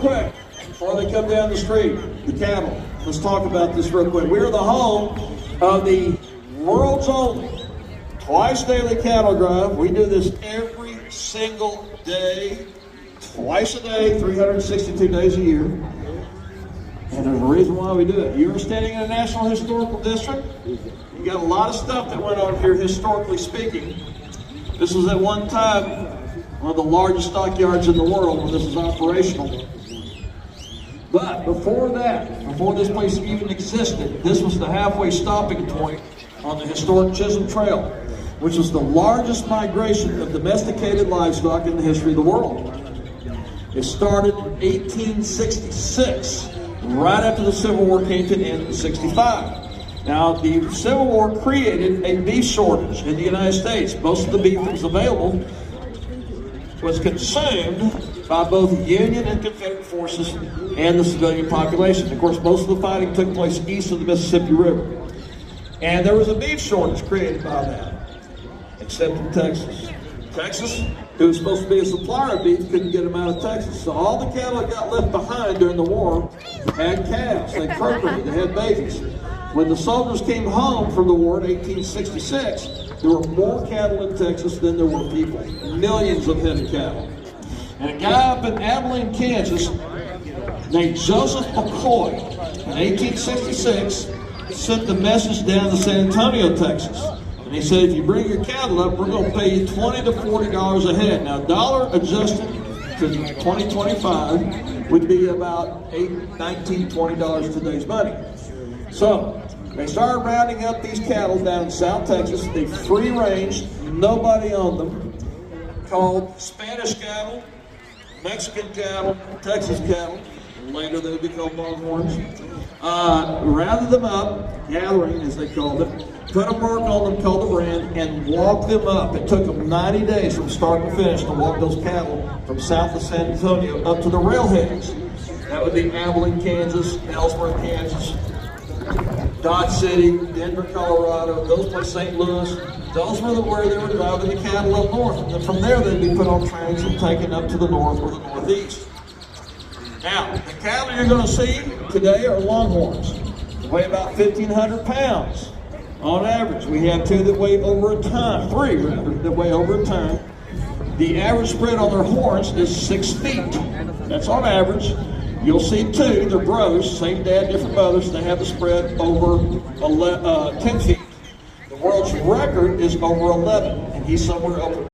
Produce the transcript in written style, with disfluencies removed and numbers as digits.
quick, before they come down the street, the cattle. Let's talk about this real quick. We're the home of the world's only twice daily cattle drive. We do this every single day, twice a day, 362 days a year. And there's a reason why we do it. You're standing in a National Historical District. You got a lot of stuff that went on here historically speaking. This was at one time one of the largest stockyards in the world when this was operational. But before that, before this place even existed, this was the halfway stopping point on the historic Chisholm Trail, which was the largest migration of domesticated livestock in the history of the world. It started in 1866, right after the Civil War came to an end in 65. Now, the Civil War created a beef shortage in the United States. Most of the beef that was available was consumed by both Union and Confederate forces and the civilian population. Of course, most of the fighting took place east of the Mississippi River. And there was a beef shortage created by that, except in Texas. Texas, who was supposed to be a supplier of beef, couldn't get them out of Texas. So all the cattle that got left behind during the war had calves, they procreated, they had babies. When the soldiers came home from the war in 1866, there were more cattle in Texas than there were people. Millions of head of cattle. And a guy up in Abilene, Kansas, named Joseph McCoy, in 1866, sent the message down to San Antonio, Texas. And he said, if you bring your cattle up, we're going to pay you $20 to $40 a head. Now, dollar adjusted to 2025 would be about $19, $20 today's money. So, they started rounding up these cattle down in South Texas. They free-ranged, nobody owned them, called Spanish cattle, Mexican cattle, Texas cattle. Later they would be called longhorns. Rounded them up, gathering as they called it, put a mark on them called the brand, and walked them up. It took them 90 days from start to finish to walk those cattle from south of San Antonio up to the railheads. That would be Abilene, Kansas, Ellsworth, Kansas, Dodge City, Denver, Colorado, those places, St. Louis. Those were where they were driving the cattle up north. And then from there, they'd be put on trains and taken up to the north or the northeast. Now, the cattle you're going to see today are longhorns. They weigh about 1,500 pounds on average. We have two that weigh over a ton, three rather, that weigh over a ton. The average spread on their horns is 6 feet. That's on average. You'll see two, they're brothers, same dad, different mothers, they have a spread over 10 feet. The world's record is over 11, and he's somewhere over